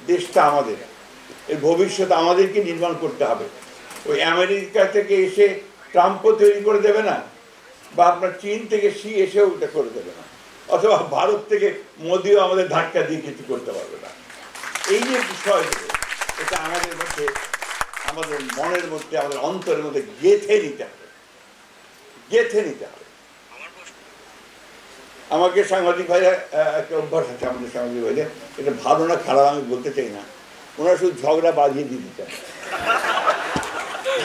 দেশটা আমাদের, এর ভবিষ্যৎ আমাদেরকে নির্মাণ করতে হবে। ওই আমেরিকা থেকে এসে ট্রাম্পও তৈরি করে দেবে না, বা আপনার চীন থেকে শি এসেও এটা করে দেবে না, অথবা ভারত থেকে মোদিও আমাদের ধাক্কা দিয়ে কিছু করতে পারবে না। এই যে বিষয়গুলো, এটা আমাদের মধ্যে, আমাদের মনের মধ্যে, আমাদের অন্তরের মধ্যে গেঁথে নিতে হবে, গেঁথে নিতে হবে। আমাকে সাংবাদিক ভাইরা একটা অভ্যাস আছে, আমাদের সাংবাদিক ভাইরা, এটা ভালো না খারাপ আমি বলতে চাই না, ওনারা শুধু ঝগড়া বাজিয়ে দিতে চায়।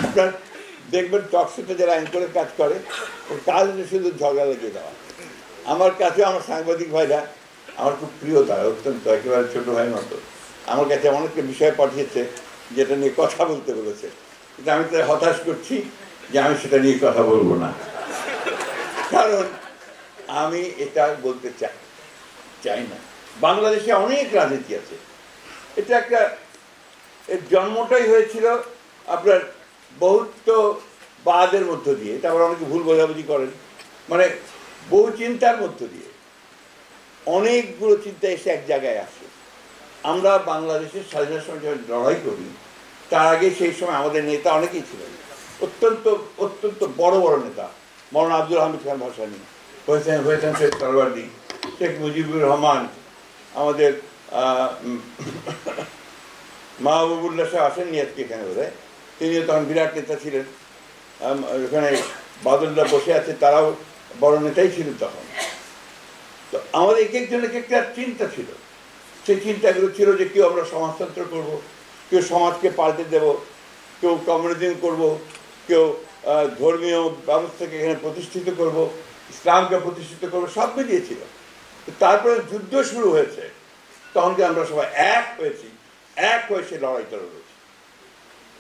আপনার দেখবেন টকশোতে যারা অ্যাঙ্করের কাজ করে, ওর কাজ শুধু ঝগড়া লাগিয়ে দেওয়া। আমার কাছে আমার সাংবাদিক ভাইরা আমার খুব প্রিয়, তারা অত্যন্ত একেবারে ছোটো ভাইয়ের মতো। আমার কাছে অনেকটা বিষয় পাঠিয়েছে যেটা নিয়ে কথা বলতে বলেছে, কিন্তু আমি তাদের হতাশ করছি যে আমি সেটা নিয়ে কথা বলবো না, কারণ আমি এটা বলতে চাই না। বাংলাদেশে অনেক রাজনীতি আছে, এটা একটা, এর জন্মটাই হয়েছিল আপনার বহুত্ববাদের মধ্য দিয়ে, তারপর অনেকে ভুল বোঝাবুঝি করেন, মানে বহু চিন্তার মধ্য দিয়ে অনেকগুলো চিন্তা এসে এক জায়গায় আসে। আমরা বাংলাদেশের স্বাধীনতার সময় যখন লড়াই করি, তার আগে সেই সময় আমাদের নেতা অনেকেই ছিলেন, অত্যন্ত অত্যন্ত বড় বড় নেতা, মৌলানা আব্দুল হামিদ খান ভাসানী, হোসেন শেখ তরওয়ার্দী, শেখ মুজিবুর রহমান, আমাদের মাহবুবুল্লাহ শাহ আসেননি আজকে এখানে বোধহয়, তিনিও তখন বিরাট নেতা ছিলেন। ওখানে বাদলরা বসে আছে, তারাও বড় নেতাই ছিলেন তখন। তো আমাদের এক একজনের একটা চিন্তা ছিল, সেই চিন্তাগুলো ছিল যে কেউ আমরা সমাজতন্ত্র করব, কেউ সমাজকে পাল্টে দেব, কেউ কমিউনিজম করব, কেউ ধর্মীয় ব্যবস্থাকে এখানে প্রতিষ্ঠিত করব, ইসলামকে প্রতিষ্ঠিত করবো, সব মিলিয়েছিল। তারপরে যুদ্ধ শুরু হয়েছে, তখন যে আমরা সবাই এক হয়েছি, এক হয়ে সে লড়াইটা রয়েছে।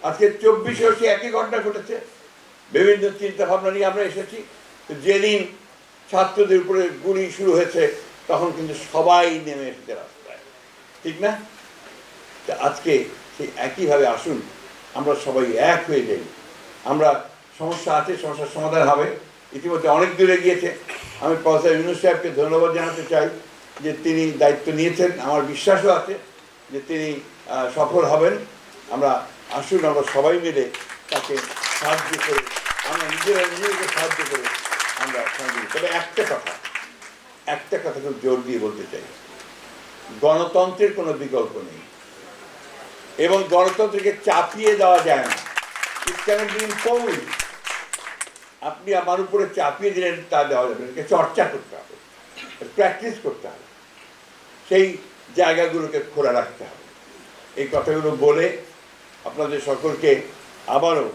আজকে 24 বছর একই ঘটনা ঘটেছে, বিভিন্ন চিন্তা ভাবনা নিয়ে আমরা এসেছি। যেদিন ছাত্রদের উপরে গুলি শুরু হয়েছে, তখন কিন্তু সবাই নেমে এসেছে রাস্তায়, ঠিক না? আজকে সেই একইভাবে আসুন আমরা সবাই এক হয়ে যাই। আমরা, সমস্যা আছে, সমস্যার সমাধান হবে, ইতিমধ্যে অনেক দূরে গিয়েছে। আমি প্রফেসর ইউনূস সাহেবকে ধন্যবাদ জানাতে চাই যে তিনি দায়িত্ব নিয়েছেন, আমার বিশ্বাসও আছে যে তিনি সফল হবেন। আমরা আসুন আমরা সবাই মিলে তাকে সাহায্য করে, আমরা নিজেদেরকে সাহায্য করে আমরা সাহায্য। তবে একটা কথা খুব জোর দিয়ে বলতে চাই, গণতন্ত্রের কোনো বিকল্প নেই, এবং গণতন্ত্রকে চাপিয়ে দেওয়া যায় না। ইট ক্যানট বি ইম্পোজড। আপনি আমার উপরে চাপিয়ে দিলেন তা দেওয়া যাবে না, চর্চা করতে হবে, প্র্যাকটিস করতে হবে, সেই জায়গাগুলোকে খোলা রাখতে হবে। এই কথাগুলো বলে আপনাদের সকলকে আবারও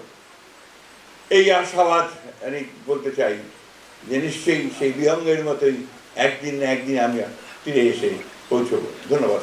এই আশাবাদ আমি বলতে চাই যে নিশ্চয়ই সেই বিহঙ্গের মতোই একদিন না একদিন আমি ফিরে এসে পৌঁছব। ধন্যবাদ।